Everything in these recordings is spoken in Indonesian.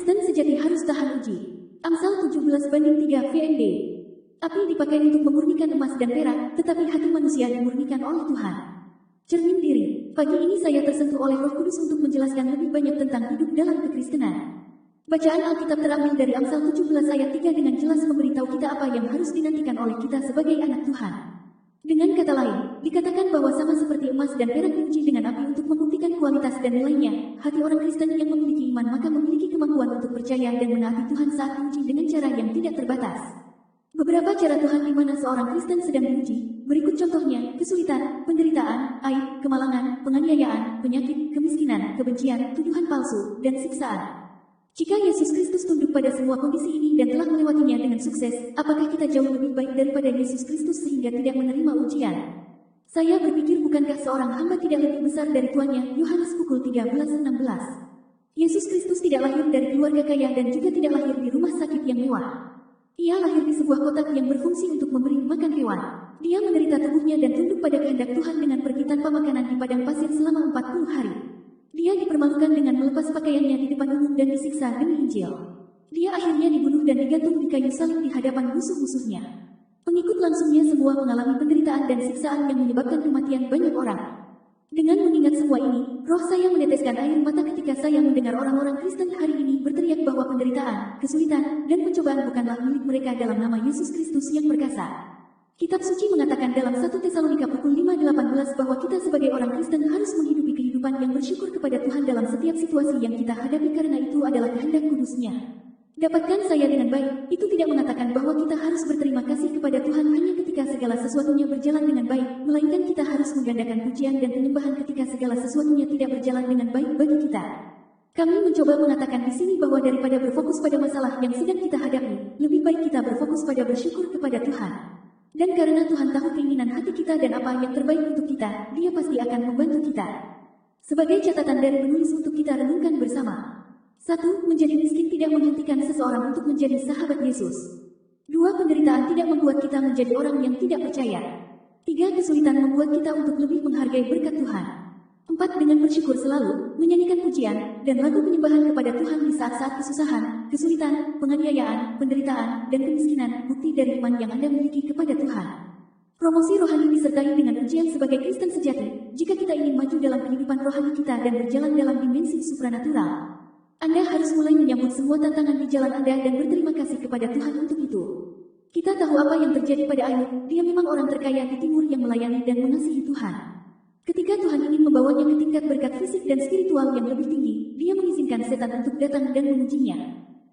Kristen sejati harus tahan uji. Amsal 17:3 VND. Api dipakai untuk memurnikan emas dan perak, tetapi hati manusia dimurnikan oleh Tuhan. Cermin diri. Pagi ini saya tersentuh oleh Roh Kudus untuk menjelaskan lebih banyak tentang hidup dalam kekristenan. Bacaan Alkitab terambil dari Amsal 17 ayat 3 dengan jelas memberitahu kita apa yang harus dinantikan oleh kita sebagai anak Tuhan. Dengan kata lain, dikatakan bahwa sama seperti emas dan perak diuji dengan api untuk membuktikan kualitas dan nilainya, hati orang Kristen yang memiliki iman maka memiliki kemampuan untuk percaya dan menaati Tuhan saat diuji dengan cara yang tidak terbatas. Beberapa cara Tuhan di mana seorang Kristen sedang diuji, berikut contohnya: kesulitan, penderitaan, aib, kemalangan, penganiayaan, penyakit, kemiskinan, kebencian, tuduhan palsu, dan siksaan. Jika Yesus Kristus tunduk pada semua kondisi ini dan telah melewatinya dengan sukses, apakah kita jauh lebih baik daripada Yesus Kristus sehingga tidak menerima ujian? Saya berpikir bukankah seorang hamba tidak lebih besar dari tuannya? Yohanes pukul 13:16. Yesus Kristus tidak lahir dari keluarga kaya dan juga tidak lahir di rumah sakit yang mewah. Ia lahir di sebuah kotak yang berfungsi untuk memberi makan hewan. Dia menderita tubuhnya dan tunduk pada kehendak Tuhan dengan pergi tanpa makanan di padang pasir selama 40 hari. Dia dipermalukan dengan melepas pakaiannya di depan umum dan disiksa demi Injil. Dia akhirnya dibunuh dan digantung di kayu salib di hadapan musuh-musuhnya. Pengikut langsungnya semua mengalami penderitaan dan siksaan yang menyebabkan kematian banyak orang. Dengan mengingat semua ini, roh saya meneteskan air mata ketika saya mendengar orang-orang Kristen hari ini berteriak bahwa penderitaan, kesulitan, dan pencobaan bukanlah milik mereka dalam nama Yesus Kristus yang perkasa. Kitab suci mengatakan dalam 1 Tesalonika pukul 5:18 bahwa kita sebagai orang Kristen harus menghidupi kehidupan yang bersyukur kepada Tuhan dalam setiap situasi yang kita hadapi karena itu adalah kehendak kudusnya. Dapatkan saya dengan baik, itu tidak mengatakan bahwa kita harus berterima kasih kepada Tuhan hanya ketika segala sesuatunya berjalan dengan baik, melainkan kita harus menggandakan pujian dan penyembahan ketika segala sesuatunya tidak berjalan dengan baik bagi kita. Kami mencoba mengatakan di sini bahwa daripada berfokus pada masalah yang sedang kita hadapi, lebih baik kita berfokus pada bersyukur kepada Tuhan. Dan karena Tuhan tahu keinginan hati kita dan apa yang terbaik untuk kita, Dia pasti akan membantu kita. Sebagai catatan dari penulis untuk kita renungkan bersama. 1. Menjadi miskin tidak menghentikan seseorang untuk menjadi sahabat Yesus. 2. Penderitaan tidak membuat kita menjadi orang yang tidak percaya. 3. Kesulitan membuat kita untuk lebih menghargai berkat Tuhan. 4. Dengan bersyukur selalu, menyanyikan pujian, dan lagu penyembahan kepada Tuhan di saat-saat kesusahan, kesulitan, penganiayaan, penderitaan, dan kemiskinan, bukti dari iman yang Anda miliki kepada Tuhan. Promosi rohani disertai dengan ujian sebagai Kristen sejati, jika kita ingin maju dalam kehidupan rohani kita dan berjalan dalam dimensi supranatural. Anda harus mulai menyambut semua tantangan di jalan Anda dan berterima kasih kepada Tuhan untuk itu. Kita tahu apa yang terjadi pada Ayub, dia memang orang terkaya di timur yang melayani dan mengasihi Tuhan. Ketika Tuhan ingin membawanya ke tingkat berkat fisik dan spiritual yang lebih tinggi, Dia mengizinkan setan untuk datang dan mengujinya.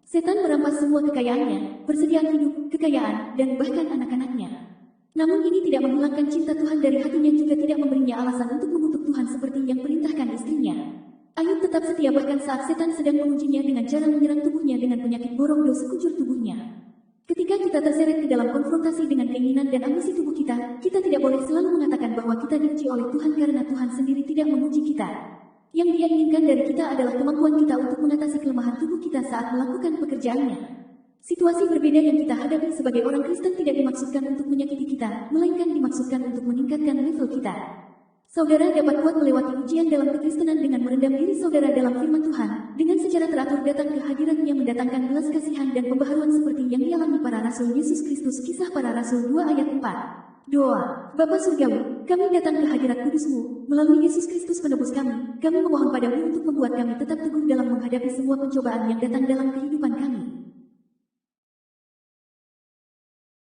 Setan merampas semua kekayaannya, persediaan hidup, kekayaan, dan bahkan anak-anaknya. Namun ini tidak menghilangkan cinta Tuhan dari hatinya juga tidak memberinya alasan untuk mengutuk Tuhan seperti yang perintahkan istrinya. Ayub tetap setia bahkan saat setan sedang mengujinya dengan cara menyerang tubuhnya dengan penyakit borongdo sekujur tubuhnya. Ketika kita terseret ke dalam konfrontasi dengan keinginan dan ambisi tubuh kita tidak boleh selalu mengatakan bahwa kita diuji oleh Tuhan karena Tuhan sendiri tidak menguji kita. Yang Dia inginkan dari kita adalah kemampuan kita untuk mengatasi kelemahan tubuh kita saat melakukan pekerjaannya. Situasi berbeda yang kita hadapi sebagai orang Kristen tidak dimaksudkan untuk menyakiti kita, melainkan dimaksudkan untuk meningkatkan level kita. Saudara dapat kuat melewati ujian dalam kekristenan dengan merendam diri saudara dalam firman Tuhan, dengan secara teratur datang ke hadirat-Nya mendatangkan belas kasihan dan pembaharuan seperti yang dialami para rasul Yesus Kristus. Kisah para Rasul 2 ayat 4. Doa. Bapa Surgawi, kami datang ke hadirat kudus-Mu, melalui Yesus Kristus penebus kami memohon padamu untuk membuat kami tetap teguh dalam menghadapi semua pencobaan yang datang dalam kehidupan kami.